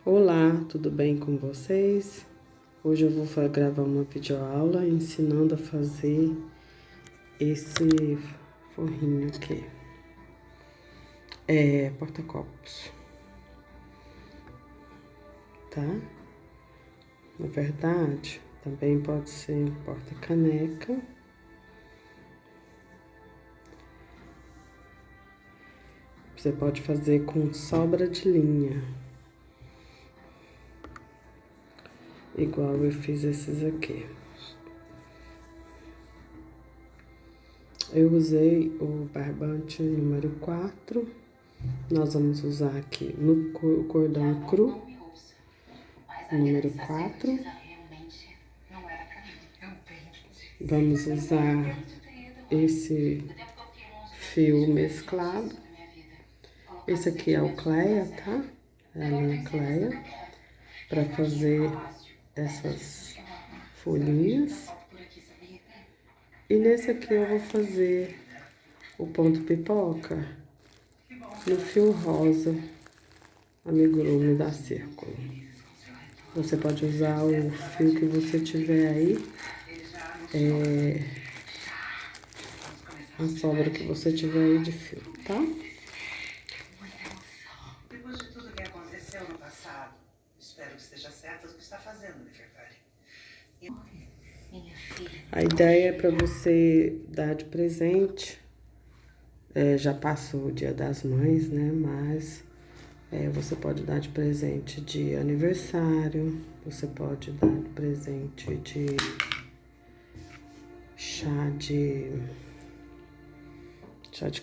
Olá, tudo bem com vocês? Hoje eu vou gravar uma videoaula ensinando a fazer esse forrinho aqui. É porta-copos, tá? Na verdade, também pode ser porta-caneca. Você pode fazer com sobra de linha. Igual eu fiz esses aqui. Eu usei o barbante número 4. Nós vamos usar aqui no cordão cru, número 4. Vamos usar esse fio mesclado. Esse aqui é o Cleia, tá? É a linha Cleia, para fazer essas folhinhas. E nesse aqui eu vou fazer o ponto pipoca no fio rosa, amigurumi da Círculo. Você pode usar o fio que você tiver aí, a sobra que você tiver aí de fio, tá? Depois de tudo que aconteceu no passado, espero que esteja certa do que está fazendo, Nefertari. A ideia é para você dar de presente. Já passou o Dia das Mães, né? Mas você pode dar de presente de aniversário, você pode dar de presente de chá de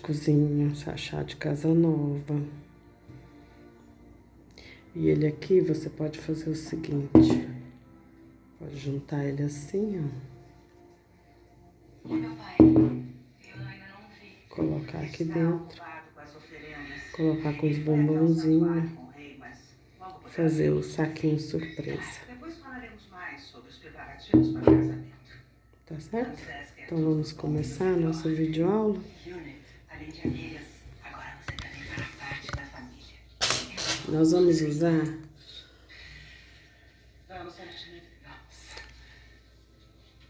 cozinha, chá de casa nova. E ele aqui você pode fazer o seguinte, pode juntar ele assim, ó. Colocar aqui dentro, colocar com os bombonzinhos, fazer o saquinho surpresa. Depois falaremos mais sobre os preparativos para o casamento. Tá certo? Então vamos começar a nossa videoaula. Além de amigas, agora você também fará parte da família. Nós vamos usar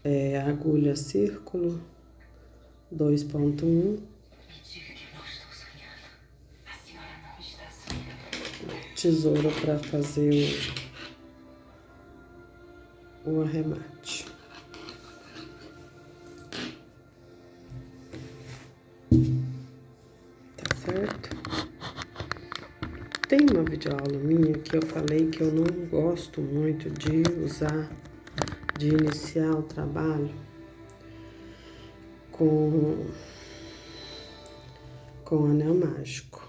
a agulha círculo 2.1, tesoura para fazer o arremate. Tá certo? Tem uma videoaula minha que eu falei que eu não gosto muito de usar, de iniciar o trabalho com anel mágico.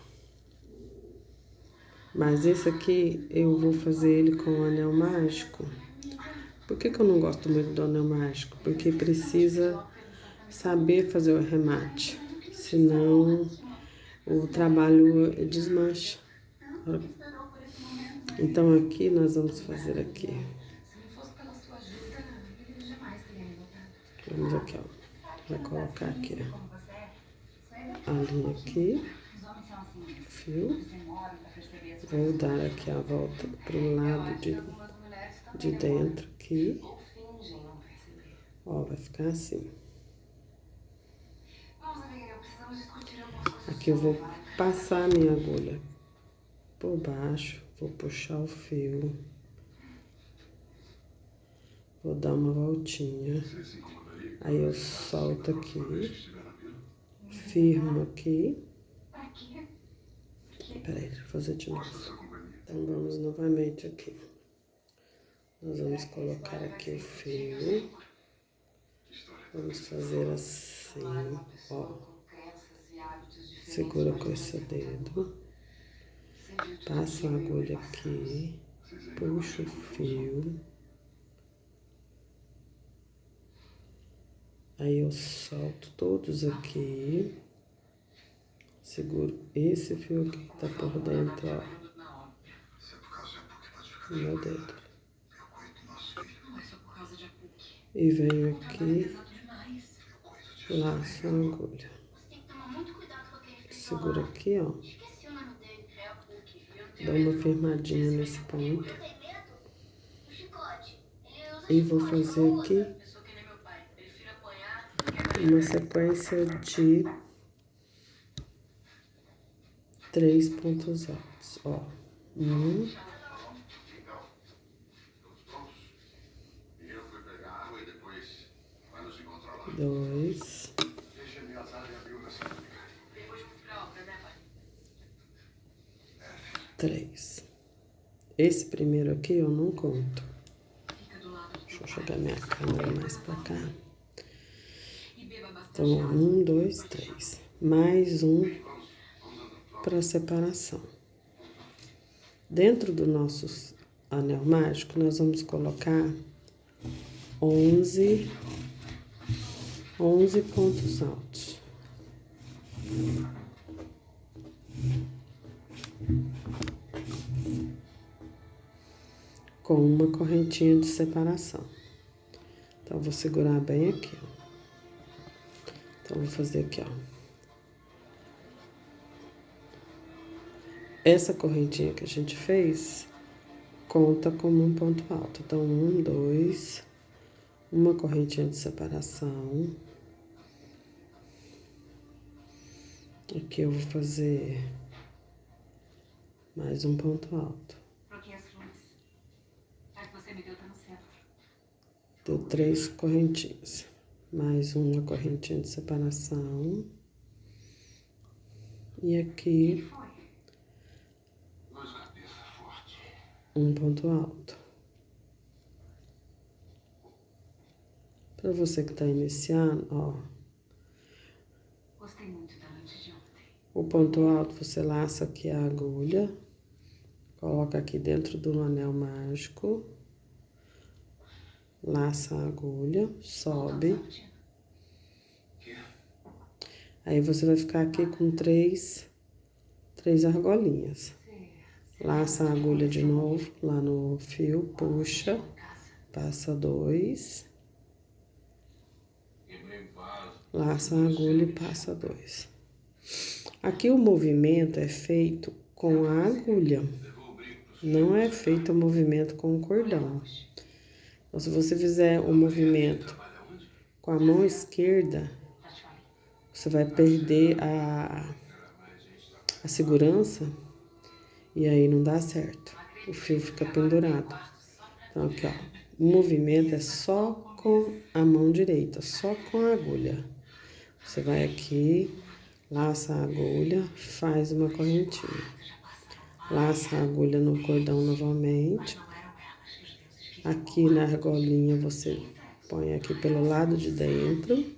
Mas esse aqui eu vou fazer ele com anel mágico. Por que eu não gosto muito do anel mágico? Porque precisa saber fazer o arremate, senão o trabalho desmancha. Então aqui nós vamos fazer aqui. Vamos aqui, ó. Vai colocar aqui, ó, a linha aqui, fio. Vou dar aqui a volta pro lado de dentro aqui. Ó, vai ficar assim. Aqui eu vou passar a minha agulha por baixo, vou puxar o fio, vou dar uma voltinha, aí eu solto aqui, firmo aqui. Peraí, deixa eu fazer de novo. Então vamos novamente aqui. Nós vamos colocar aqui o fio, vamos fazer assim, ó. Segura com esse dedo, passo a agulha aqui, puxo o fio, aí eu solto todos aqui, seguro esse fio aqui que tá por dentro, ó, no meu dedo. E venho aqui, laço a agulha. Segura aqui, ó. Dou uma firmadinha nesse ponto. E vou fazer aqui uma sequência de 3 pontos altos, ó. 1, 2, 3. Esse primeiro aqui eu não conto. Deixa eu jogar minha câmera mais pra cá. Então, 1, 2, 3. Mais um para separação. Dentro do nosso anel mágico, nós vamos colocar 11 pontos altos. Com uma correntinha de separação. Então, vou segurar bem aqui, ó. Então, vou fazer aqui, ó. Essa correntinha que a gente fez conta como um ponto alto. Então, 1, 2, uma correntinha de separação. Aqui eu vou fazer mais um ponto alto. Deu 3 correntinhas. Mais uma correntinha de separação. E aqui um ponto alto. Para você que está iniciando, ó. Gostei muito da noite de ontem. O ponto alto você laça aqui a agulha. Coloca aqui dentro do anel mágico. Laça a agulha, sobe. Aí você vai ficar aqui com três argolinhas. Laça a agulha de novo lá no fio, puxa, passa 2. Laça a agulha e passa 2. Aqui o movimento é feito com a agulha, não é feito o movimento com o cordão. Então, se você fizer o movimento com a mão esquerda, você vai perder a segurança e aí não dá certo. O fio fica pendurado. Então, aqui, ó. O movimento é só com a mão direita, só com a agulha. Você vai aqui, laça a agulha, faz uma correntinha. Laça a agulha no cordão novamente. Aqui na argolinha você põe aqui pelo lado de dentro.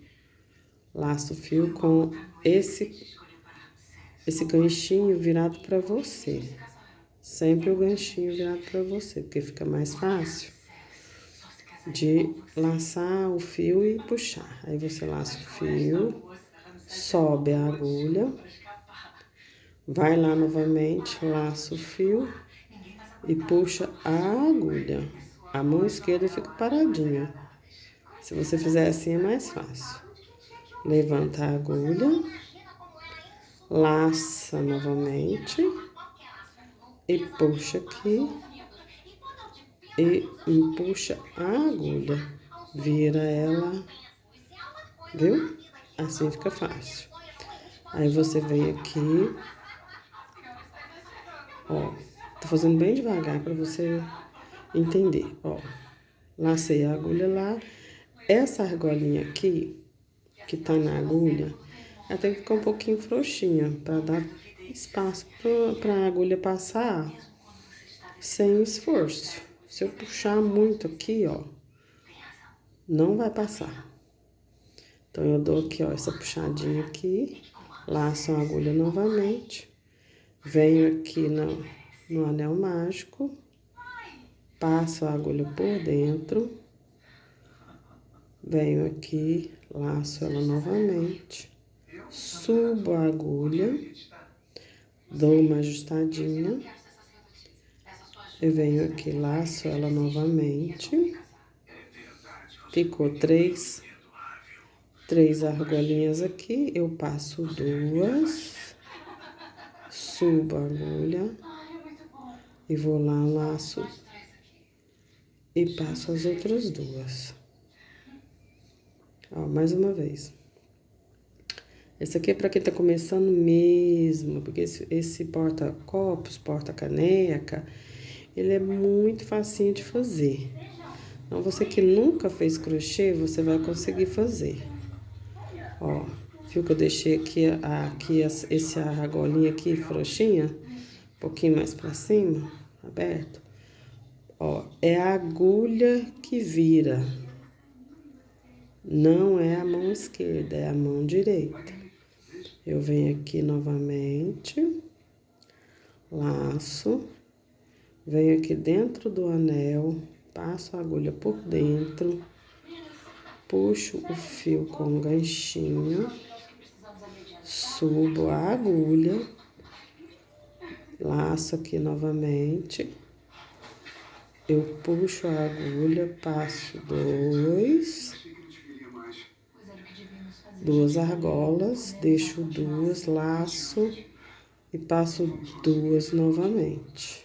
Laça o fio com esse ganchinho virado para você. Sempre o ganchinho virado para você, porque fica mais fácil de laçar o fio e puxar. Aí você laça o fio, sobe a agulha, vai lá novamente, laça o fio e puxa a agulha. A mão esquerda fica paradinha. Se você fizer assim é mais fácil. Levanta a agulha, laça novamente e puxa aqui e puxa a agulha, vira ela, viu? Assim fica fácil. Aí você vem aqui, ó, tô fazendo bem devagar para você entender, ó. Lacei a agulha lá, essa argolinha aqui, que tá na agulha, ela tem que ficar um pouquinho frouxinha, para dar espaço para a agulha passar sem esforço. Se eu puxar muito aqui, ó, não vai passar. Então, eu dou aqui, ó, essa puxadinha aqui, laço a agulha novamente, venho aqui no anel mágico, passo a agulha por dentro, venho aqui, laço ela novamente, subo a agulha, dou uma ajustadinha, eu venho aqui, laço ela novamente, ficou três argolinhas aqui, eu passo 2, subo a agulha, E vou lá, laço e passo as outras duas. Ó, mais uma vez. Esse aqui é pra quem tá começando mesmo, porque esse porta-copos, porta-caneca, ele é muito facinho de fazer. Então, você que nunca fez crochê, você vai conseguir fazer. Ó, viu que eu deixei aqui essa argolinha aqui frouxinha, um pouquinho mais pra cima, aberto. Ó, é a agulha que vira. Não é a mão esquerda, é a mão direita. Eu venho aqui novamente, laço, venho aqui dentro do anel, passo a agulha por dentro, puxo o fio com um ganchinho, subo a agulha, laço aqui novamente, eu puxo a agulha, passo duas argolas, deixo duas, laço e passo duas novamente.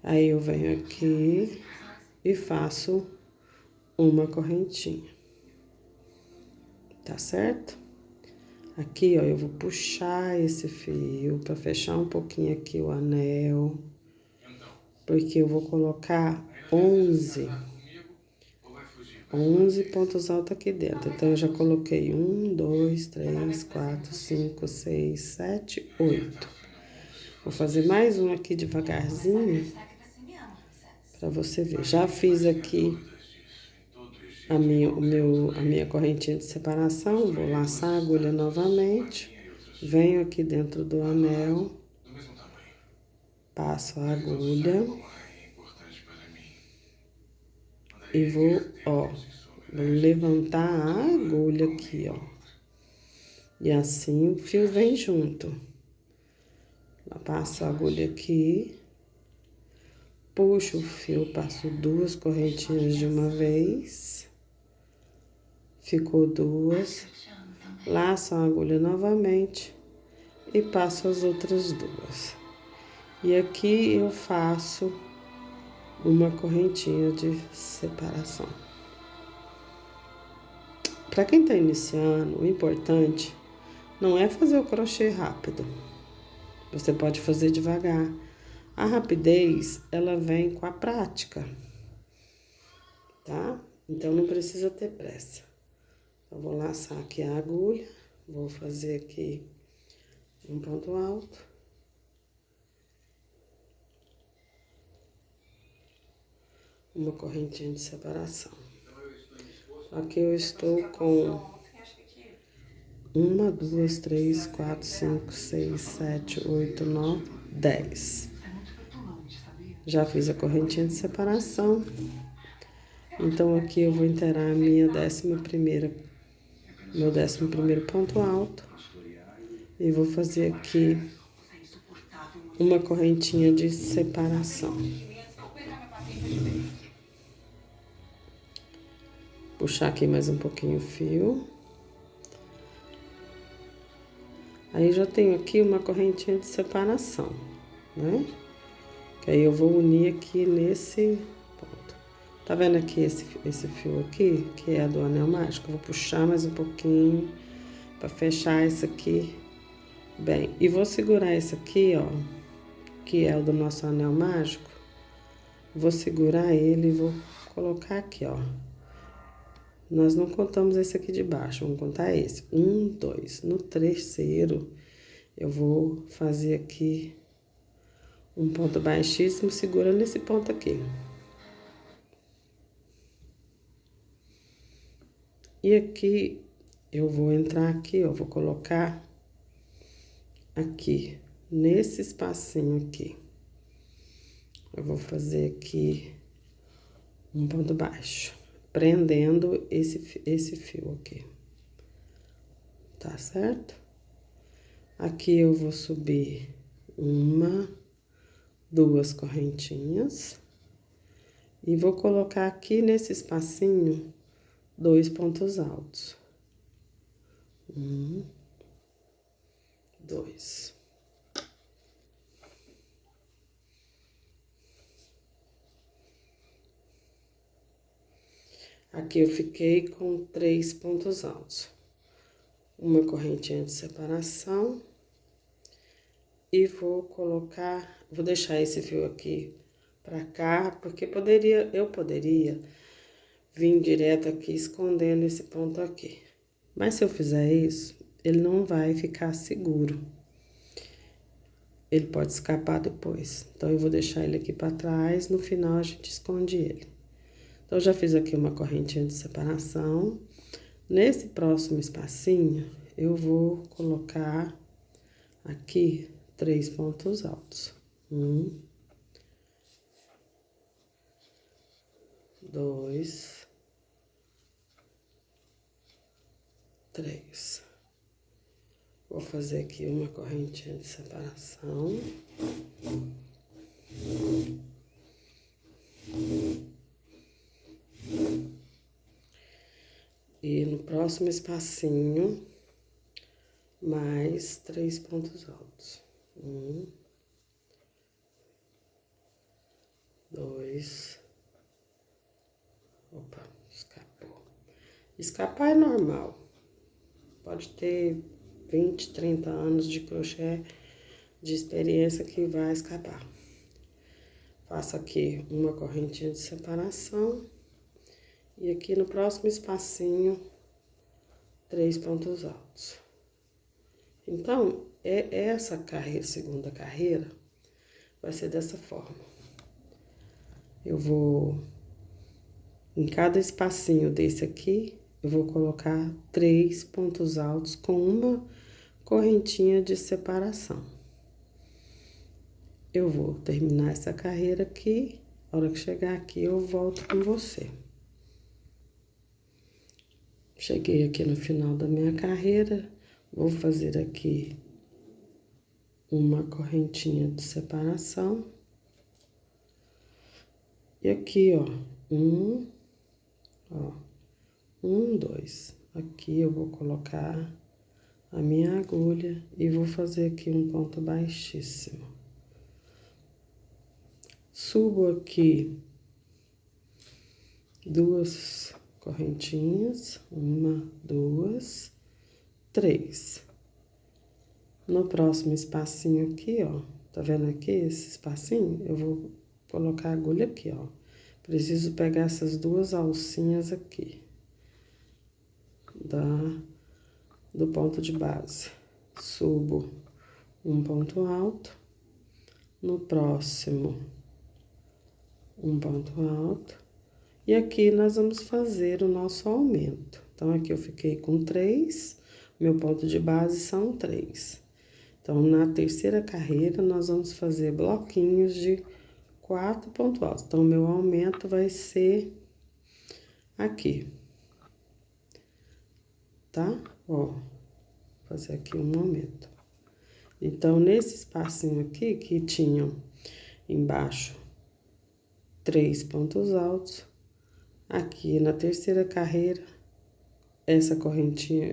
Aí eu venho aqui e faço uma correntinha, tá certo? Aqui, ó, eu vou puxar esse fio pra fechar um pouquinho aqui o anel, porque eu vou colocar 11 pontos altos aqui dentro. Então, eu já coloquei 1, 2, 3, 4, 5, 6, 7, 8. Vou fazer mais um aqui devagarzinho, pra você ver. Já fiz aqui a minha correntinha de separação, vou laçar a agulha novamente, venho aqui dentro do anel, passo a agulha e vou levantar a agulha aqui, ó. E assim o fio vem junto. Passo a agulha aqui, puxo o fio, passo duas correntinhas de uma vez, ficou duas, laço a agulha novamente e passo as outras duas. E aqui eu faço uma correntinha de separação. Para quem tá iniciando, o importante não é fazer o crochê rápido. Você pode fazer devagar. A rapidez, ela vem com a prática, tá? Então, não precisa ter pressa. Eu vou laçar aqui a agulha, vou fazer aqui um ponto alto. Uma correntinha de separação. Aqui eu estou com 1, 2, 3, 4, 5, 6, 7, 8, 9, 10. Já fiz a correntinha de separação. Então, aqui eu vou inteirar meu 11º ponto alto. E vou fazer aqui uma correntinha de separação. Puxar aqui mais um pouquinho o fio. Aí, já tenho aqui uma correntinha de separação, né? Que aí eu vou unir aqui nesse ponto. Tá vendo aqui esse fio aqui, que é do anel mágico? Eu vou puxar mais um pouquinho pra fechar esse aqui bem. E vou segurar esse aqui, ó, que é o do nosso anel mágico. Vou segurar ele e vou colocar aqui, ó. Nós não contamos esse aqui de baixo, vamos contar esse. 1, 2. No terceiro, eu vou fazer aqui um ponto baixíssimo, segura nesse ponto aqui. E aqui, eu vou entrar aqui, ó, vou colocar aqui, nesse espacinho aqui. Eu vou fazer aqui um ponto baixo, prendendo esse fio aqui. Tá certo? Aqui eu vou subir 1, 2 correntinhas. E vou colocar aqui nesse espacinho 2 pontos altos. 1, 2. Aqui eu fiquei com 3 pontos altos. Uma correntinha de separação. E vou colocar, vou deixar esse fio aqui pra cá, porque eu poderia vir direto aqui escondendo esse ponto aqui. Mas se eu fizer isso, ele não vai ficar seguro. Ele pode escapar depois. Então, eu vou deixar ele aqui pra trás, no final a gente esconde ele. Então, eu já fiz aqui uma correntinha de separação. Nesse próximo espacinho, eu vou colocar aqui 3 pontos altos. 1, 2, 3. Vou fazer aqui uma correntinha de separação. E no próximo espacinho, mais 3 pontos altos. 1, 2. Opa, escapou. Escapar é normal. Pode ter 20, 30 anos de crochê de experiência que vai escapar. Faço aqui uma correntinha de separação. E aqui no próximo espacinho, 3 pontos altos. Então, essa carreira, segunda carreira, vai ser dessa forma. Eu vou, em cada espacinho desse aqui, eu vou colocar 3 pontos altos com uma correntinha de separação. Eu vou terminar essa carreira aqui, a hora que chegar aqui eu volto com você. Cheguei aqui no final da minha carreira, vou fazer aqui uma correntinha de separação. E aqui, ó, 2. Aqui eu vou colocar a minha agulha e vou fazer aqui um ponto baixíssimo. Subo aqui 2 correntinhas, 1, 2, 3. No próximo espacinho aqui, ó, tá vendo aqui esse espacinho? Eu vou colocar a agulha aqui, ó. Preciso pegar essas 2 alcinhas aqui, do ponto de base. Subo um ponto alto, no próximo, um ponto alto. E aqui nós vamos fazer o nosso aumento. Então, aqui eu fiquei com 3, meu ponto de base são 3. Então, na terceira carreira, nós vamos fazer bloquinhos de 4 pontos altos. Então, meu aumento vai ser aqui. Tá? Ó, vou fazer aqui um aumento. Então, nesse espacinho aqui, que tinham embaixo 3 pontos altos, aqui na terceira carreira, essa correntinha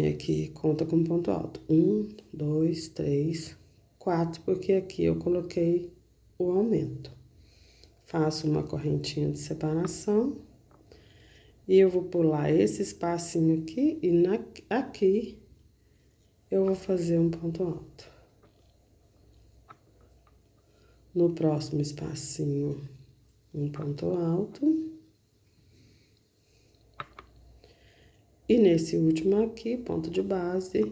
aqui conta com ponto alto. 1, 2, 3, 4, porque aqui eu coloquei o aumento. Faço uma correntinha de separação. E eu vou pular esse espacinho aqui e aqui eu vou fazer um ponto alto. No próximo espacinho, um ponto alto. E nesse último aqui, ponto de base,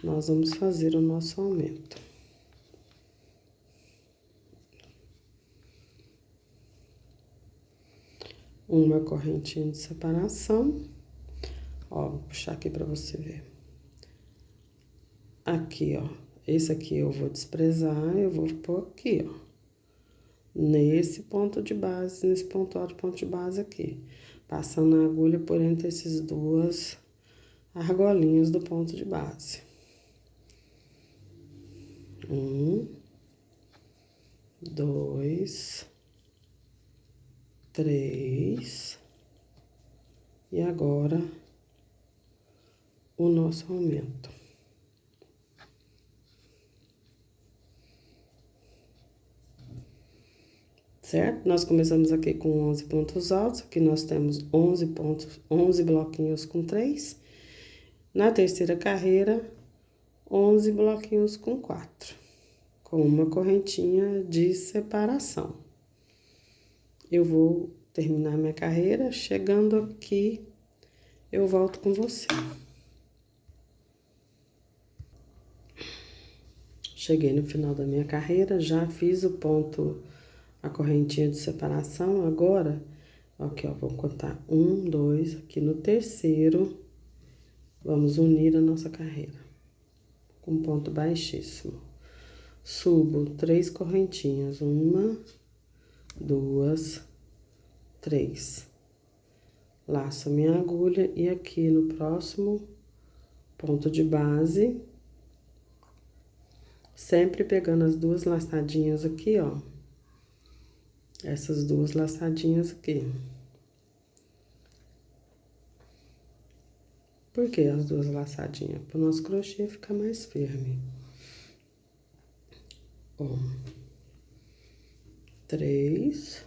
nós vamos fazer o nosso aumento. Uma correntinha de separação. Ó, vou puxar aqui pra você ver. Aqui, ó. Esse aqui eu vou desprezar, eu vou pôr aqui, ó. Nesse ponto de base, nesse ponto alto, ponto de base aqui. Passando a agulha por entre esses 2 argolinhos do ponto de base. 1, 2, 3. E agora, o nosso aumento. certo? Nós começamos aqui com 11 pontos altos, aqui nós temos 11 pontos, 11 bloquinhos com 3. Na terceira carreira, 11 bloquinhos com 4, com uma correntinha de separação. Eu vou terminar minha carreira, chegando aqui, eu volto com você. Cheguei no final da minha carreira, já fiz o ponto, a correntinha de separação. Agora, aqui, ó, vou contar 1, 2, aqui no terceiro, vamos unir a nossa carreira com ponto baixíssimo. Subo 3 correntinhas, 1, 2, 3. Laço a minha agulha e aqui no próximo ponto de base, sempre pegando as 2 laçadinhas aqui, ó. Essas 2 laçadinhas aqui. Por que as 2 laçadinhas? Para o nosso crochê ficar mais firme. 1, 3,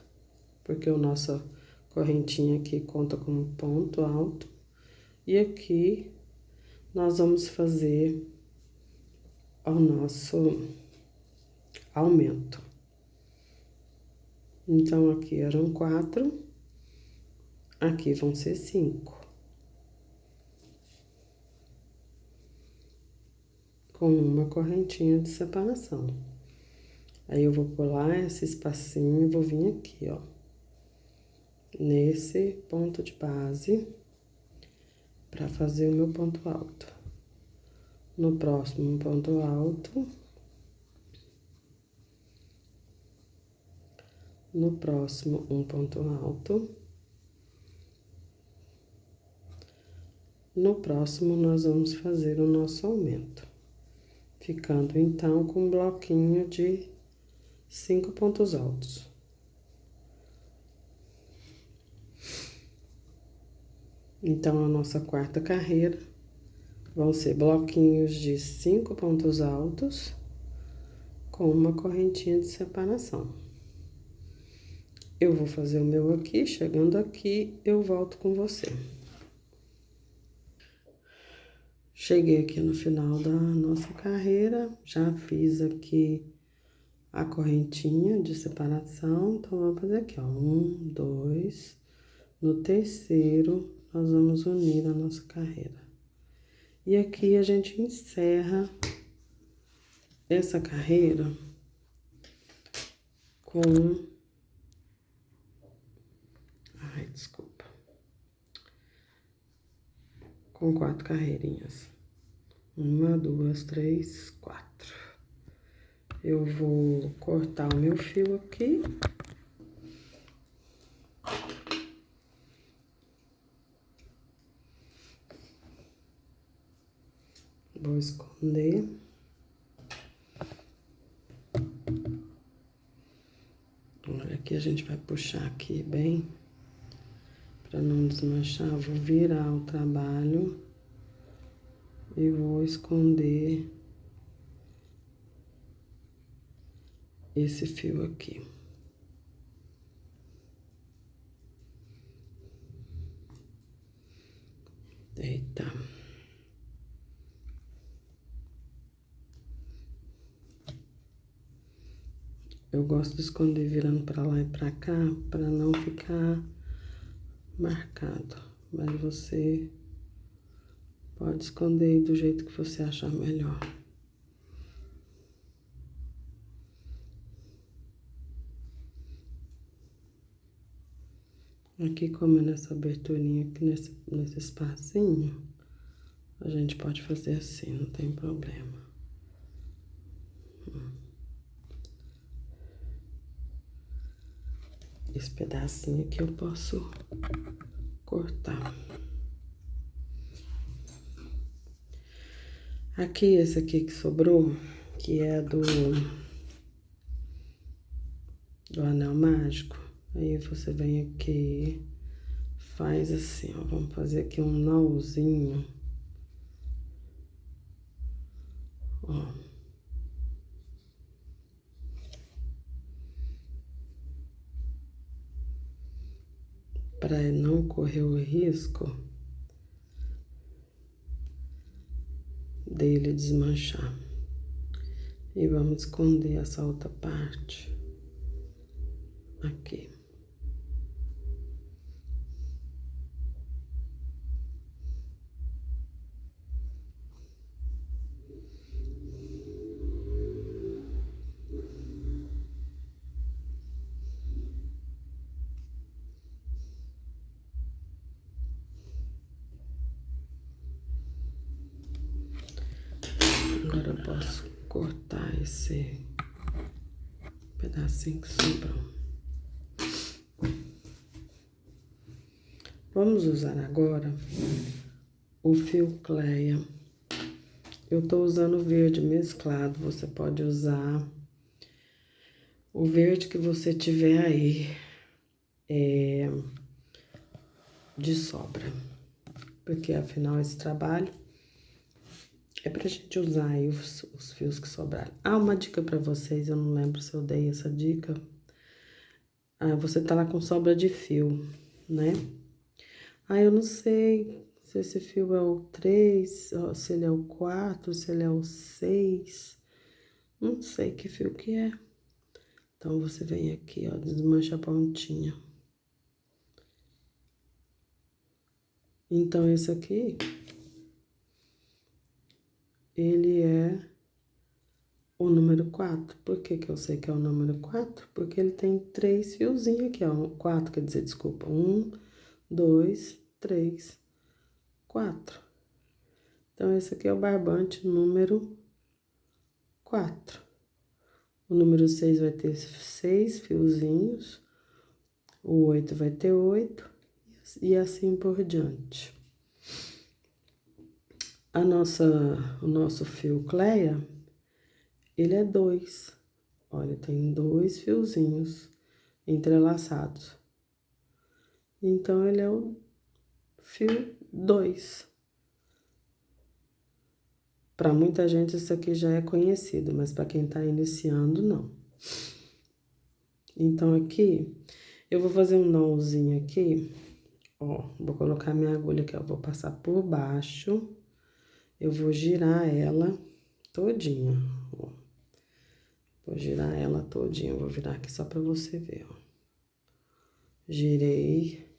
porque a nossa correntinha aqui conta como ponto alto. E aqui nós vamos fazer o nosso aumento. Então, aqui eram 4, aqui vão ser 5. Com uma correntinha de separação. Aí, eu vou pular esse espacinho e vou vir aqui, ó. Nesse ponto de base, para fazer o meu ponto alto. No próximo ponto alto. No próximo, um ponto alto. No próximo, nós vamos fazer o nosso aumento. Ficando, então, com um bloquinho de 5 pontos altos. Então, a nossa quarta carreira vão ser bloquinhos de 5 pontos altos com uma correntinha de separação. Eu vou fazer o meu aqui, chegando aqui, eu volto com você. Cheguei aqui no final da nossa carreira, já fiz aqui a correntinha de separação, então vamos fazer aqui, ó, 1, 2, no terceiro, nós vamos unir a nossa carreira. E aqui a gente encerra essa carreira com... Ai, desculpa. Com 4 carreirinhas. 1, 2, 3, 4. Eu vou cortar o meu fio aqui. Vou esconder. Olha, aqui a gente vai puxar aqui bem, para não desmanchar. Vou virar o trabalho e vou esconder esse fio aqui. Eita. Eu gosto de esconder virando pra lá e pra cá, pra não ficar marcado. Mas você pode esconder do jeito que você achar melhor. Aqui, como é nessa aberturinha, aqui nesse espacinho, a gente pode fazer assim, não tem problema. Esse pedacinho aqui eu posso cortar. Aqui, esse aqui que sobrou, que é do anel mágico, aí você vem aqui, faz assim, ó, vamos fazer aqui um nózinho, ó. para não correr o risco dele desmanchar. E vamos esconder essa outra parte aqui. Agora eu posso cortar esse pedacinho que sobrou. Vamos usar agora o fio Cleia. Eu tô usando verde mesclado, você pode usar o verde que você tiver aí de sobra. Porque afinal esse trabalho é pra gente usar aí os fios que sobraram. Ah, uma dica pra vocês, eu não lembro se eu dei essa dica. Ah, você tá lá com sobra de fio, né? Ah, eu não sei se esse fio é o 3, se ele é o 4, se ele é o 6. Não sei que fio que é. Então, você vem aqui, ó, desmancha a pontinha. Então, esse aqui, ele é o número 4. Por que que eu sei que é o número 4? Porque ele tem 3 fiozinhos aqui, ó. 4, quer dizer, desculpa. 1, 2, 3, 4. Então, esse aqui é o barbante número 4. O número 6 vai ter 6 fiozinhos. O 8 vai ter 8. E assim por diante. O nosso fio Cleia, ele é 2. Olha, tem 2 fiozinhos entrelaçados. Então, ele é o fio 2. Para muita gente isso aqui já é conhecido, mas para quem tá iniciando, não. Então, aqui, eu vou fazer um nózinho aqui, ó, vou colocar minha agulha aqui, ó, vou passar por baixo, eu vou girar ela todinha, ó. Vou girar ela todinha, vou virar aqui só pra você ver, ó. Girei,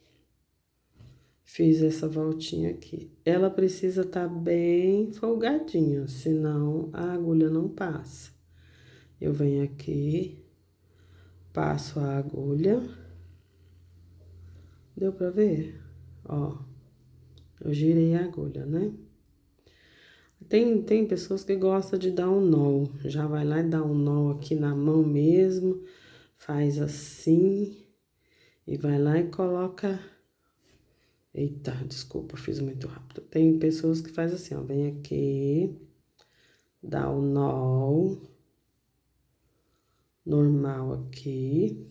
fiz essa voltinha aqui. Ela precisa estar bem folgadinha, senão a agulha não passa. Eu venho aqui, passo a agulha. Deu pra ver? Ó, eu girei a agulha, né? Tem pessoas que gostam de dar um nó. Já vai lá e dá um nó aqui na mão mesmo. Faz assim. E vai lá e coloca... Eita, desculpa, fiz muito rápido. Tem pessoas que faz assim, ó. Vem aqui, dá o nó normal aqui.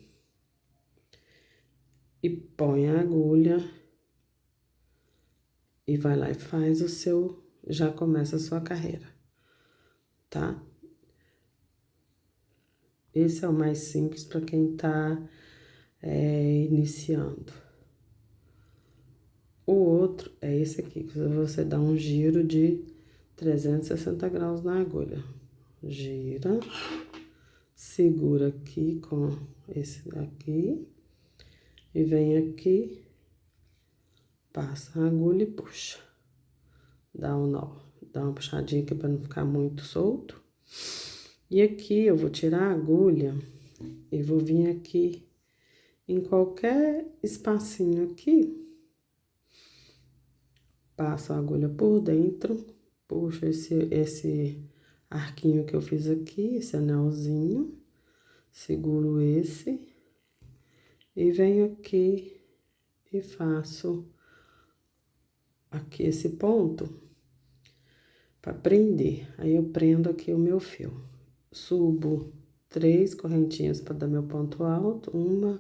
E põe a agulha. E vai lá e faz o seu... Já começa a sua carreira, tá? Esse é o mais simples para quem tá iniciando. O outro é esse aqui, que você dá um giro de 360 graus na agulha. Gira, segura aqui com esse aqui e vem aqui, passa a agulha e puxa. Dá um nó, dá uma puxadinha aqui para não ficar muito solto. E aqui eu vou tirar a agulha e vou vir aqui em qualquer espacinho aqui. Passo a agulha por dentro, puxo esse arquinho que eu fiz aqui, esse anelzinho, seguro esse e venho aqui e faço aqui esse ponto para prender. Aí eu prendo aqui o meu fio. Subo 3 correntinhas para dar meu ponto alto, 1,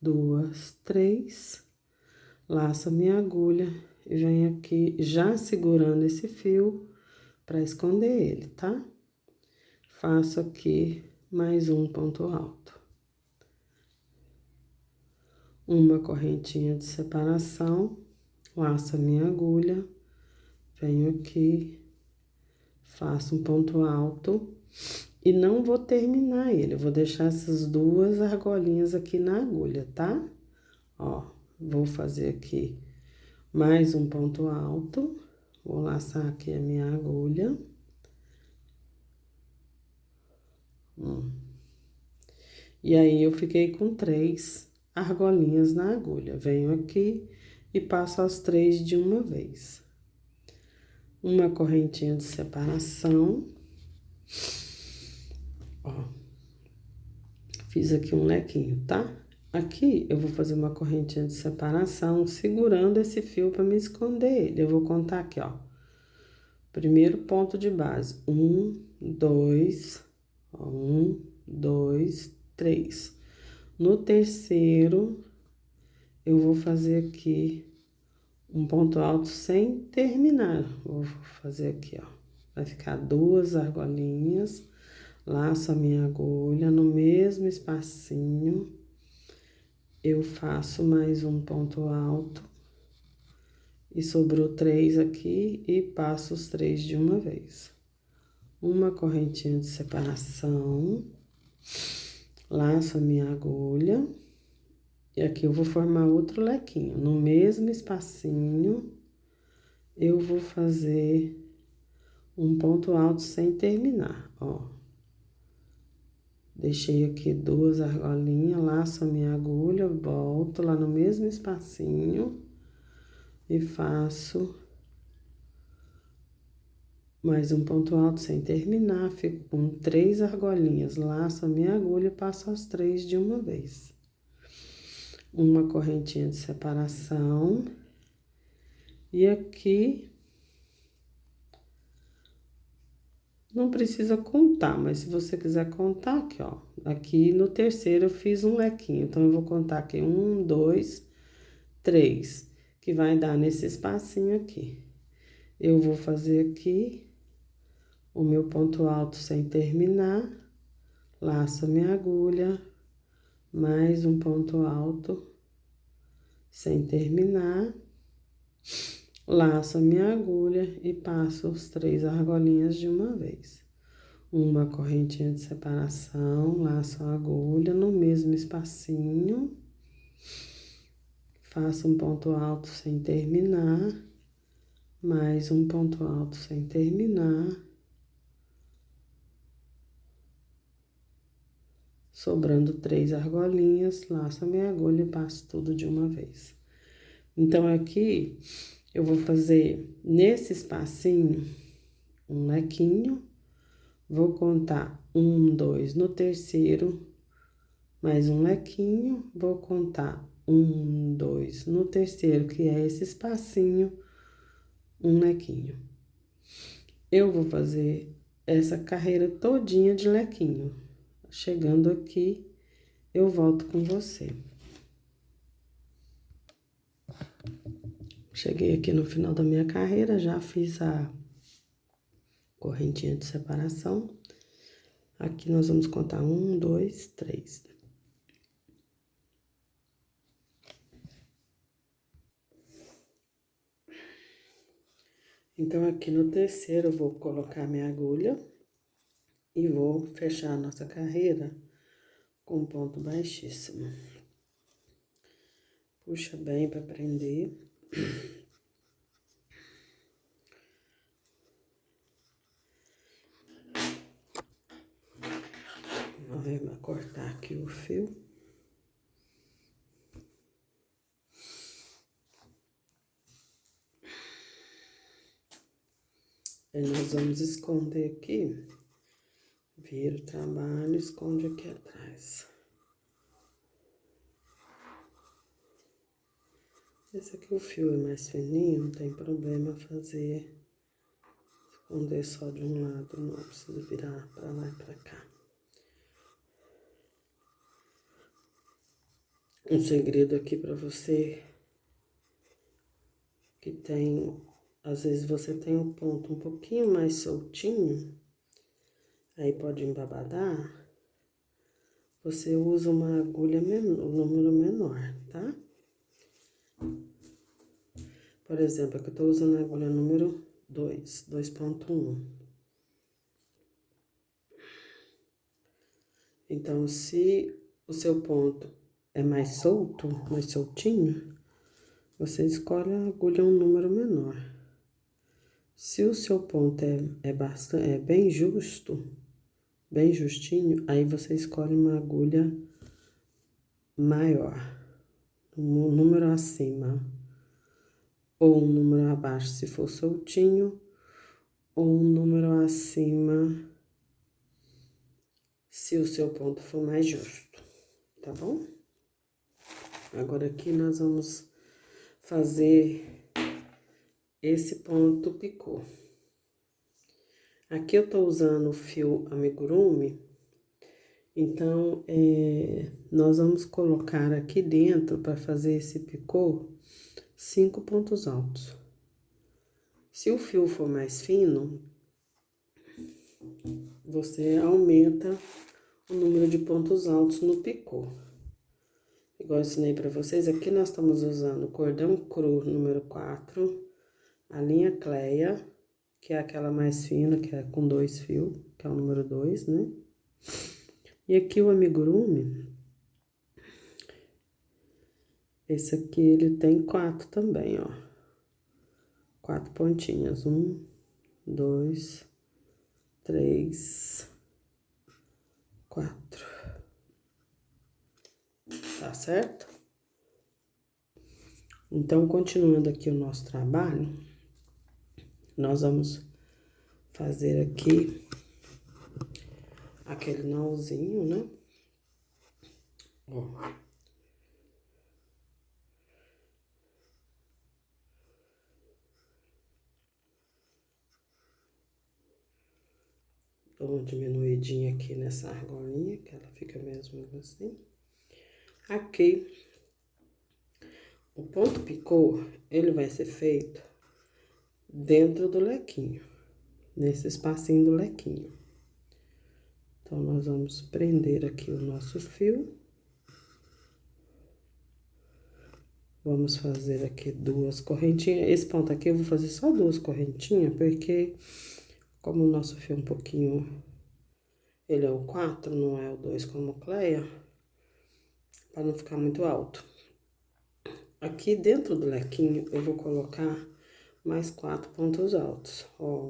2, 3. Laço a minha agulha e venho aqui já segurando esse fio para esconder ele, tá? Faço aqui mais um ponto alto. uma correntinha de separação, laço a minha agulha, venho aqui, faço um ponto alto e não vou terminar ele, eu vou deixar essas duas argolinhas aqui na agulha, tá? Ó, vou fazer aqui mais um ponto alto, vou laçar aqui a minha agulha. E aí, eu fiquei com 3 argolinhas na agulha. Venho aqui e passo as 3 de uma vez. Uma correntinha de separação. Ó. Fiz aqui um lequinho, tá? Aqui, eu vou fazer uma correntinha de separação, segurando esse fio para me esconder ele. Eu vou contar aqui, ó. Primeiro ponto de base. 1, 2, 1, 2, 3. No terceiro, eu vou fazer aqui um ponto alto sem terminar. Vou fazer aqui, ó. Vai ficar 2 argolinhas. Laço a minha agulha no mesmo espacinho. Eu faço mais um ponto alto. E sobrou 3 aqui e passo os 3 de uma vez. Uma correntinha de separação. Laço a minha agulha. E aqui eu vou formar outro lequinho. No mesmo espacinho, eu vou fazer um ponto alto sem terminar, ó. Deixei aqui 2 argolinhas, laço a minha agulha, volto lá no mesmo espacinho e faço mais um ponto alto sem terminar. Fico com 3 argolinhas, laço a minha agulha e passo as 3 de uma vez. Uma correntinha de separação. E aqui, não precisa contar, mas se você quiser contar, aqui, ó. Aqui no terceiro eu fiz um lequinho, então eu vou contar aqui 1, 2, 3, que vai dar nesse espacinho aqui. Eu vou fazer aqui o meu ponto alto sem terminar, laço a minha agulha, mais um ponto alto sem terminar, laço a minha agulha e passo os 3 argolinhas de uma vez. Uma correntinha de separação, laço a agulha no mesmo espacinho, faço um ponto alto sem terminar, mais um ponto alto sem terminar, sobrando 3 argolinhas, laço a minha agulha e passo tudo de uma vez. Então, aqui, eu vou fazer nesse espacinho um lequinho, vou contar 1, 2, no terceiro, mais um lequinho, vou contar 1, 2, no terceiro, que é esse espacinho, um lequinho. Eu vou fazer essa carreira todinha de lequinho. Chegando aqui, eu volto com você. Cheguei aqui no final da minha carreira, já fiz a correntinha de separação. Aqui nós vamos contar 1, 2, 3. Então, aqui no terceiro, eu vou colocar minha agulha e vou fechar a nossa carreira com um ponto baixíssimo. Puxa bem para prender. Vou cortar aqui o fio. Aí nós vamos esconder aqui. Vira o trabalho, esconde aqui atrás. Esse aqui o fio é mais fininho, não tem problema fazer, esconder só de um lado, não precisa virar pra lá e pra cá. Um segredo aqui pra você, que tem, às vezes você tem um ponto um pouquinho mais soltinho, aí pode embabadar, você usa uma agulha menor, um número menor, tá? Por exemplo, aqui eu tô usando a agulha número 2.1. Então, se o seu ponto é mais solto, mais soltinho, você escolhe a agulha um número menor. Se o seu ponto é bem justo, bem justinho, aí você escolhe uma agulha maior, um número acima, ou um número abaixo se for soltinho, ou um número acima se o seu ponto for mais justo, tá bom? Agora aqui nós vamos fazer esse ponto picô. Aqui eu tô usando o fio amigurumi, então nós vamos colocar aqui dentro para fazer esse picô 5 pontos altos. Se o fio for mais fino, você aumenta o número de pontos altos no picô. Igual eu ensinei pra vocês, aqui nós estamos usando o cordão cru número 4, a linha Cleia, que é aquela mais fina, que é com 2 fios, que é o número 2, né? E aqui o amigurumi, esse aqui ele tem 4 também, ó. 4 pontinhas, 1, 2, 3, 4. Tá certo? Então, continuando aqui o nosso trabalho, nós vamos fazer aqui aquele nózinho, né? Ó. Dou uma diminuidinha aqui nessa argolinha, que ela fica mesmo assim. Aqui, o ponto picô, ele vai ser feito dentro do lequinho, nesse espacinho do lequinho. Então, nós vamos prender aqui o nosso fio. Vamos fazer aqui 2 correntinhas. Esse ponto aqui eu vou fazer só 2 correntinhas, porque como o nosso fio é um pouquinho... Ele é o 4, não é o 2 como Cleia, para não ficar muito alto. Aqui dentro do lequinho, eu vou colocar mais 4 pontos altos. Ó,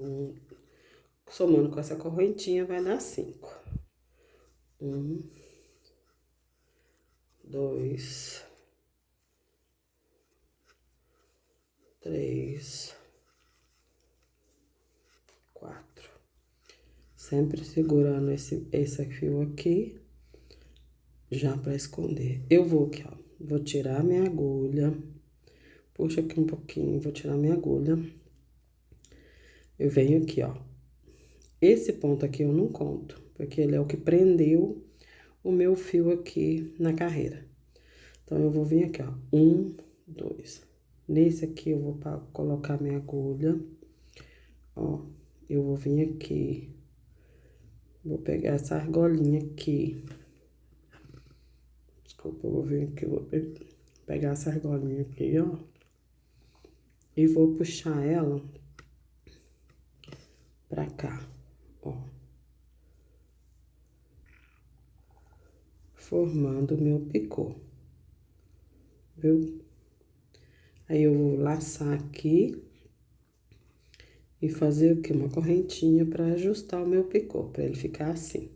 somando com essa correntinha, vai dar 5. 1, 2, 3, 4. Sempre segurando esse fio aqui, já para esconder. Eu vou aqui, ó, vou tirar minha agulha, puxa aqui um pouquinho, vou tirar minha agulha. Eu venho aqui, ó. Esse ponto aqui eu não conto, porque ele é o que prendeu o meu fio aqui na carreira. Então, eu vou vir aqui, ó, 1, 2. Nesse aqui, eu vou colocar minha agulha, ó, eu vou vir aqui, vou pegar essa argolinha aqui. Desculpa, eu vou vir aqui, vou pegar essa argolinha aqui, ó, e vou puxar ela pra cá, ó. Formando o meu picô, viu? Aí, eu vou laçar aqui e fazer aqui uma correntinha para ajustar o meu picô, para ele ficar assim.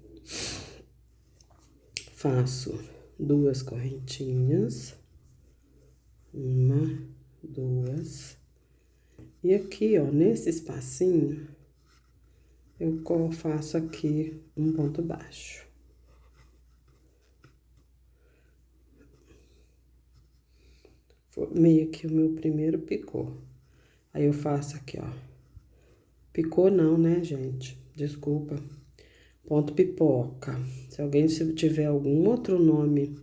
Faço 2 correntinhas, 1, 2. E aqui, ó, nesse espacinho, eu faço aqui um ponto baixo. Formei aqui o meu primeiro picô. Aí, eu faço aqui, ó. Picô não, né, gente? Desculpa. Ponto pipoca. Se alguém tiver algum outro nome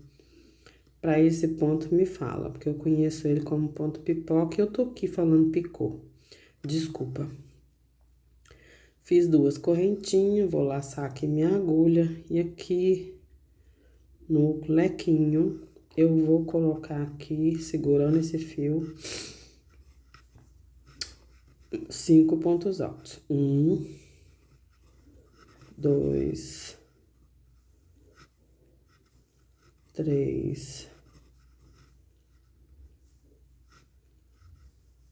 para esse ponto, me fala, porque eu conheço ele como ponto pipoca e eu tô aqui falando picô. Desculpa. Fiz 2 correntinhas, vou laçar aqui minha agulha e aqui no lequinho eu vou colocar aqui, segurando esse fio, 5 pontos altos. 1, 2, 3,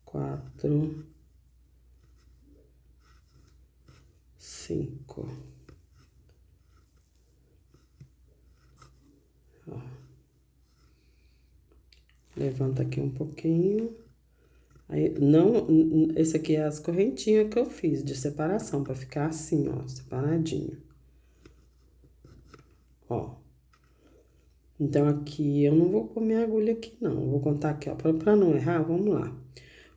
4, 5. Ó. Levanta aqui um pouquinho. Aí, não, esse aqui é as correntinhas que eu fiz de separação, pra ficar assim, ó, separadinho. Ó. Então, aqui eu não vou pôr minha agulha aqui, não. Eu vou contar aqui, ó, pra não errar, vamos lá.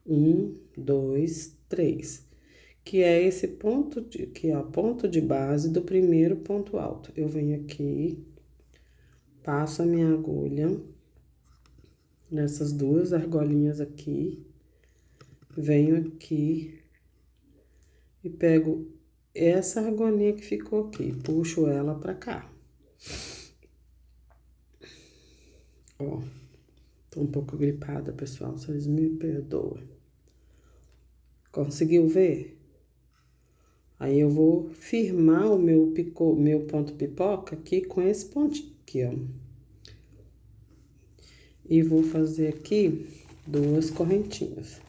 1, 2, 3. Que é esse ponto, que é o ponto de base do primeiro ponto alto. Eu venho aqui, passo a minha agulha nessas duas argolinhas aqui. Venho aqui e pego essa argolinha que ficou aqui, puxo ela pra cá. Ó, tô um pouco gripada, pessoal, vocês me perdoem. Conseguiu ver? Aí eu vou firmar o meu ponto pipoca aqui com esse pontinho aqui, ó. E vou fazer aqui 2 correntinhas.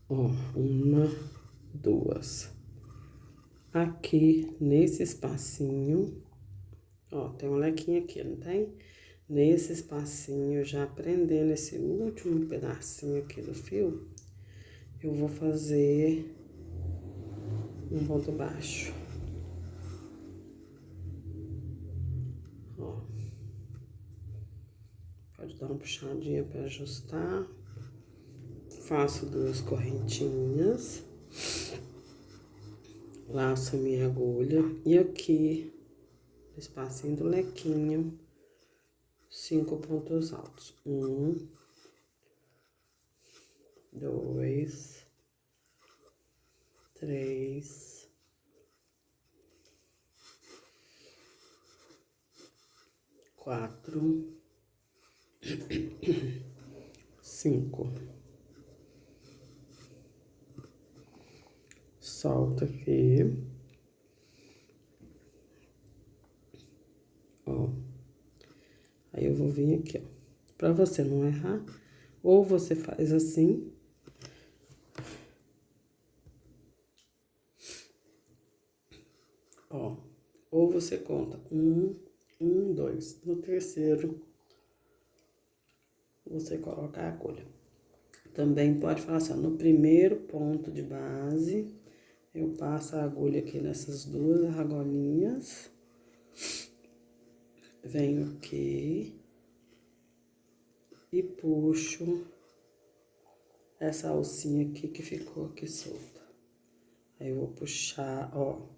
Ó, 1, 2. Aqui, nesse espacinho, ó, tem um lequinho aqui, não tem? Nesse espacinho, já prendendo esse último pedacinho aqui do fio, eu vou fazer um ponto baixo. Ó. Pode dar uma puxadinha para ajustar. Faço 2 correntinhas. Laço a minha agulha. E aqui, no espacinho do lequinho, 5 pontos altos. 1, 2, 3, 4, 5. Solta aqui. Ó. Aí eu vou vir aqui, ó. Pra você não errar, ou você faz assim. Ó. Ou você conta 1, 2. No terceiro, você coloca a agulha. Também pode falar assim, ó, no primeiro ponto de base, eu passo a agulha aqui nessas 2 argolinhas. Venho aqui e puxo essa alcinha aqui que ficou aqui solta. Aí eu vou puxar, ó,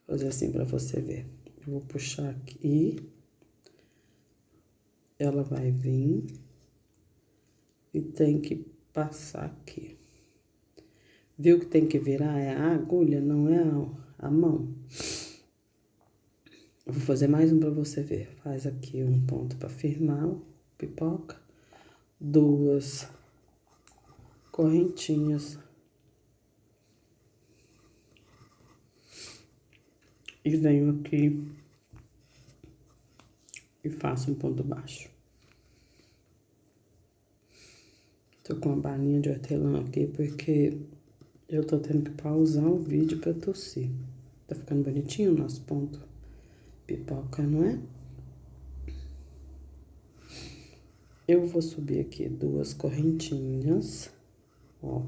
fazer assim pra você ver. Eu vou puxar aqui, ela vai vir e tem que passar aqui. Viu que tem que virar? É a agulha, não é a mão. Eu vou fazer mais um pra você ver. Faz aqui um ponto pra firmar o pipoca. 2 correntinhas. E venho aqui e faço um ponto baixo. Tô com uma balinha de hortelã aqui porque eu tô tendo que pausar o vídeo pra tossir. Tá ficando bonitinho o nosso ponto pipoca, não é? Eu vou subir aqui 2 correntinhas, ó.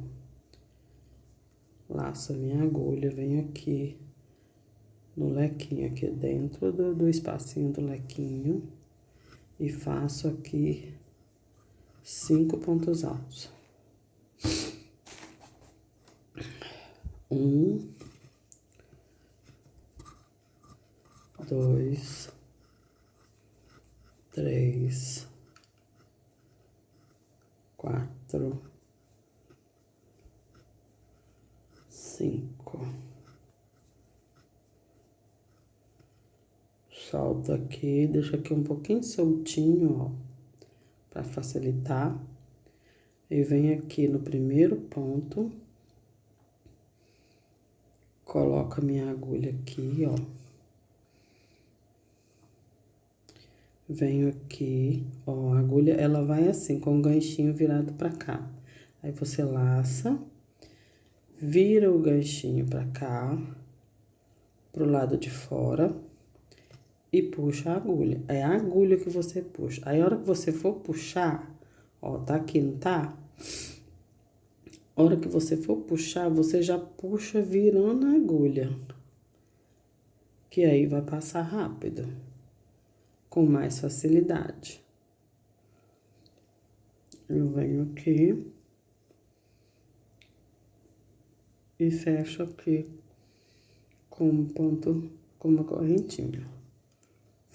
Laço a minha agulha, venho aqui no lequinho, aqui dentro do espacinho do lequinho. E faço aqui 5 pontos altos. 1, 2, 3, 4, 5. Solta aqui, deixa aqui um pouquinho soltinho, ó, pra facilitar. E vem aqui no primeiro ponto, coloco a minha agulha aqui, ó. Venho aqui, ó, a agulha, ela vai assim, com o ganchinho virado pra cá. Aí você laça, vira o ganchinho pra cá, pro lado de fora, e puxa a agulha. É a agulha que você puxa. Aí, a hora que você for puxar, ó, tá aqui, não tá? A hora que você for puxar, você já puxa virando a agulha. Que aí vai passar rápido, com mais facilidade. Eu venho aqui e fecho aqui com um ponto, com uma correntinha.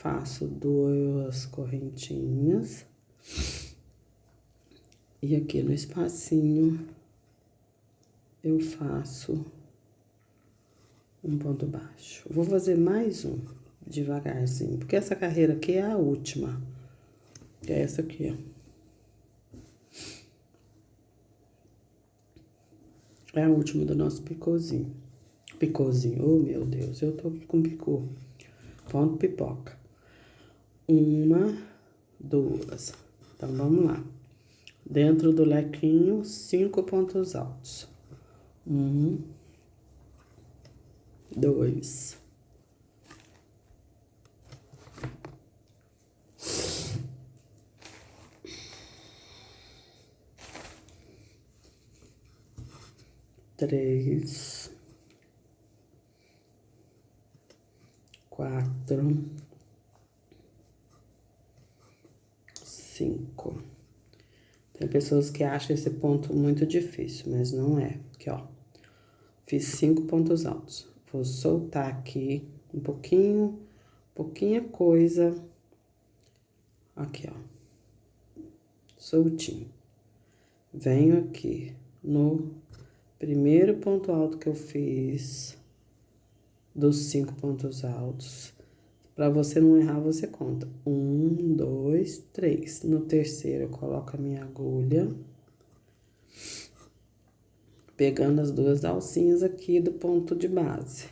Faço 2 correntinhas. E aqui no espacinho, eu faço um ponto baixo. Vou fazer mais um, devagarzinho, porque essa carreira aqui é a última. Que é essa aqui, ó. É a última do nosso picôzinho. Picôzinho, oh meu Deus, eu tô com picô. Ponto pipoca. 1, 2. Então, vamos lá. Dentro do lequinho, 5 pontos altos. 1, 2. 3, 4, 5. Tem pessoas que acham esse ponto muito difícil, mas não é. Aqui, ó. Fiz 5 pontos altos. Vou soltar aqui um pouquinho, pouquinha coisa. Aqui, ó. Soltinho. Venho aqui no primeiro ponto alto que eu fiz dos 5 pontos altos. Para você não errar, você conta. 1, 2, 3. No terceiro, eu coloco a minha agulha. Pegando as 2 alcinhas aqui do ponto de base.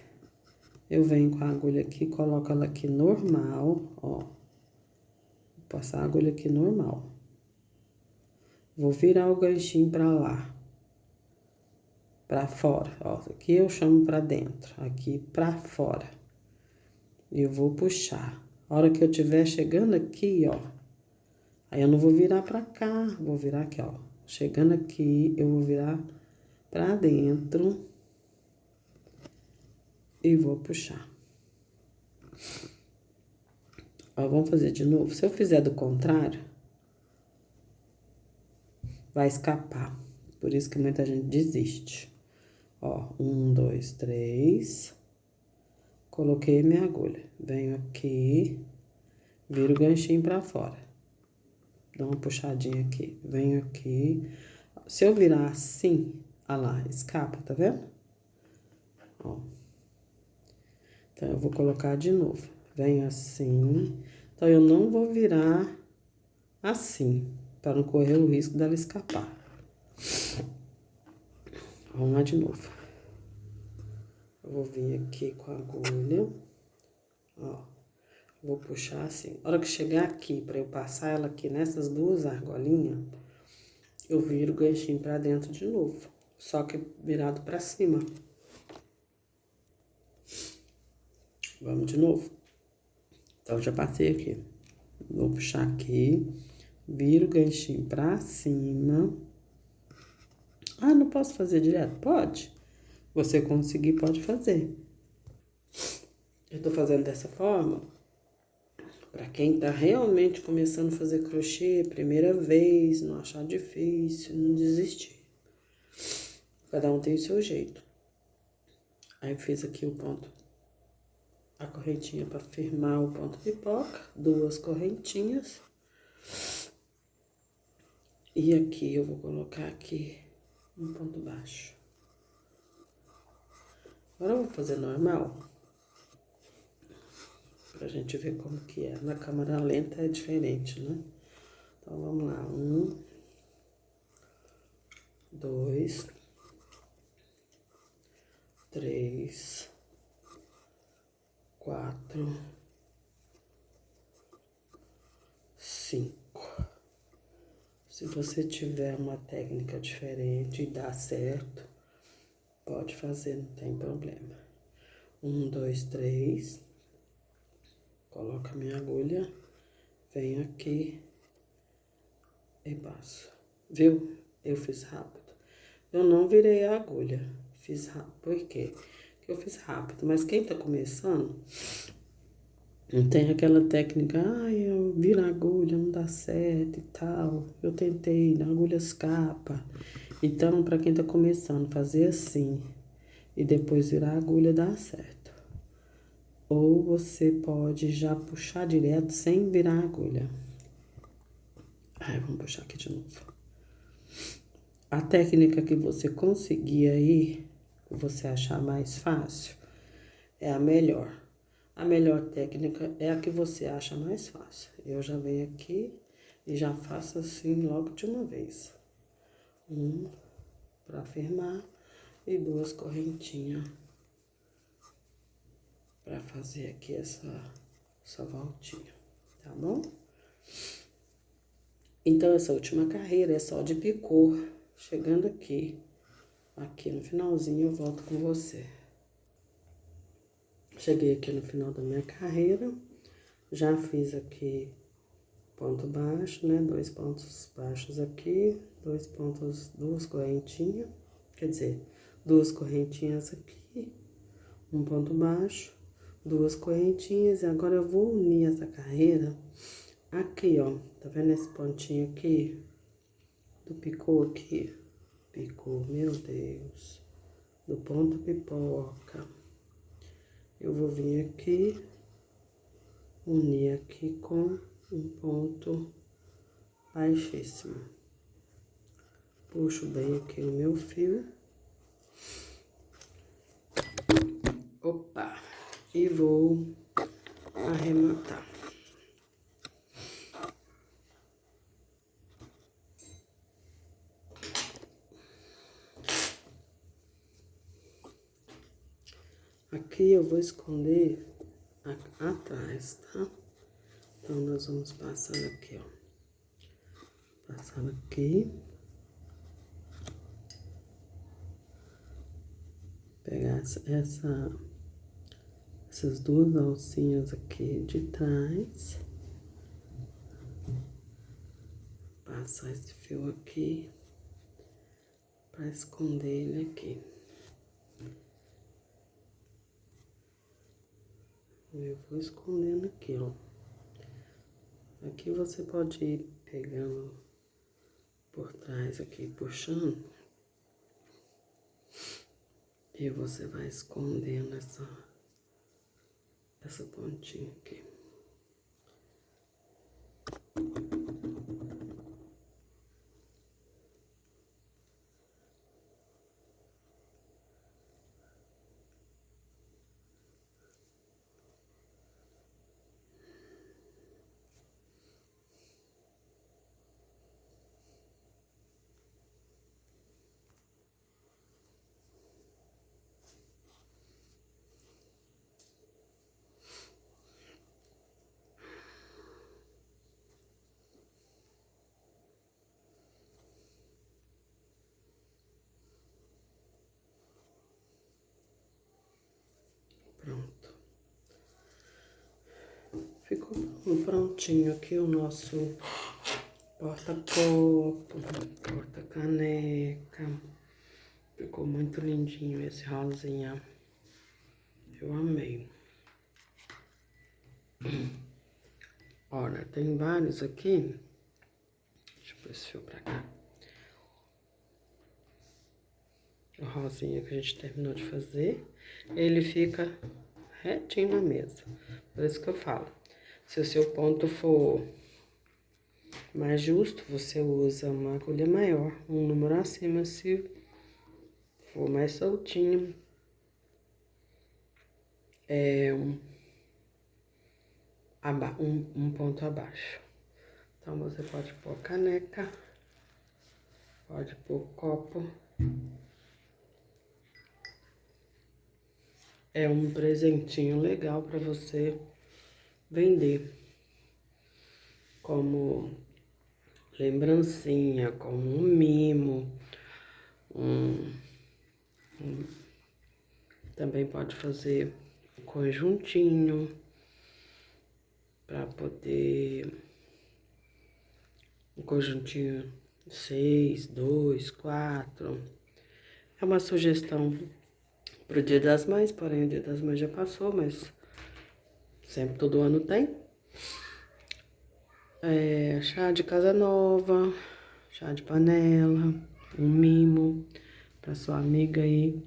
Eu venho com a agulha aqui, coloco ela aqui normal, ó. Vou passar a agulha aqui normal. Vou virar o ganchinho pra lá. Pra fora, ó. Aqui eu chamo pra dentro, aqui pra fora. E eu vou puxar. A hora que eu tiver chegando aqui, ó. Aí eu não vou virar pra cá, vou virar aqui, ó. Chegando aqui, eu vou virar pra dentro. E vou puxar. Ó, vamos fazer de novo. Se eu fizer do contrário, vai escapar. Por isso que muita gente desiste. Ó, 1, 2, 3. Coloquei minha agulha. Venho aqui, viro o ganchinho pra fora. Dá uma puxadinha aqui. Venho aqui. Se eu virar assim, olha lá, escapa, tá vendo? Ó. Então, eu vou colocar de novo. Venho assim. Então, eu não vou virar assim, para não correr o risco dela escapar. Vamos lá de novo. Eu vou vir aqui com a agulha. Ó. Vou puxar assim. A hora que chegar aqui, para eu passar ela aqui nessas 2 argolinhas, eu viro o ganchinho pra dentro de novo. Só que virado pra cima. Vamos de novo. Então, já passei aqui. Vou puxar aqui. Viro o ganchinho pra cima. Ah, não posso fazer direto? Pode. Você conseguir, pode fazer. Eu tô fazendo dessa forma pra quem tá realmente começando a fazer crochê, primeira vez, não achar difícil, não desistir. Cada um tem o seu jeito. Aí eu fiz aqui o ponto, a correntinha para firmar o ponto pipoca, 2 correntinhas. E aqui eu vou colocar aqui um ponto baixo. Agora eu vou fazer normal. Pra gente ver como que é. Na câmera lenta é diferente, né? Então, vamos lá. 1, 2, 3, 4, 5. Se você tiver uma técnica diferente e dá certo, pode fazer, não tem problema. 1, 2, 3. Coloco a minha agulha, venho aqui e passo. Viu? Eu fiz rápido. Eu não virei a agulha, fiz rápido. Por quê? Porque eu fiz rápido, mas quem tá começando, não tem aquela técnica, eu viro a agulha, não dá certo e tal. Eu tentei, a agulha escapa. Então, para quem tá começando, fazer assim e depois virar a agulha dá certo. Ou você pode já puxar direto sem virar a agulha. Vamos puxar aqui de novo. A técnica que você conseguir aí, que você achar mais fácil, é a melhor. A melhor técnica é a que você acha mais fácil. Eu já venho aqui e já faço assim logo de uma vez. 1 para firmar e 2 correntinhas para fazer aqui essa voltinha, tá bom? Então, essa última carreira é só de picô. Chegando aqui no finalzinho, eu volto com você. Cheguei aqui no final da minha carreira, já fiz aqui ponto baixo, né? 2 pontos baixos aqui, 2 pontos, 2 correntinhas, quer dizer, 2 correntinhas aqui, um ponto baixo, 2 correntinhas, e agora eu vou unir essa carreira aqui, ó, tá vendo esse pontinho aqui, do picô aqui, picô, meu Deus, do ponto pipoca, eu vou vir aqui, unir aqui com um ponto baixíssimo, puxo bem aqui o meu fio, opa, e vou arrematar. Aqui eu vou esconder atrás, tá? Então, nós vamos passar aqui, ó. Passar aqui. Pegar essas 2 alcinhas aqui de trás. Passar esse fio aqui para esconder ele aqui. Eu vou escondendo aqui, ó. Aqui você pode ir pegando por trás aqui, puxando. E você vai escondendo essa pontinha aqui. Pronto. Ficou prontinho aqui o nosso porta-copo, porta-caneca. Ficou muito lindinho esse rosinha. Eu amei. Olha, tem vários aqui. Deixa eu pôr esse fio pra cá. O rosinha que a gente terminou de fazer, ele fica retinho na mesa. Por isso que eu falo, se o seu ponto for mais justo, você usa uma agulha maior, um número acima. Se for mais soltinho, um ponto abaixo. Então, você pode pôr caneca, pode pôr copo. É um presentinho legal para você vender como lembrancinha, como um mimo. Também pode fazer um conjuntinho para poder um conjuntinho 6, 2, 4. É uma sugestão pro Dia das Mães, porém o Dia das Mães já passou, mas sempre todo ano tem. Chá de casa nova, chá de panela, um mimo para sua amiga aí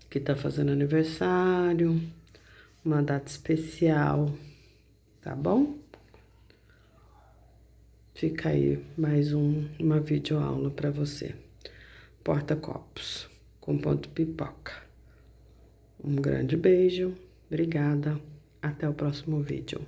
que tá fazendo aniversário, uma data especial, tá bom? Fica aí mais uma videoaula para você. Porta-copos com ponto pipoca. Um grande beijo, obrigada, até o próximo vídeo.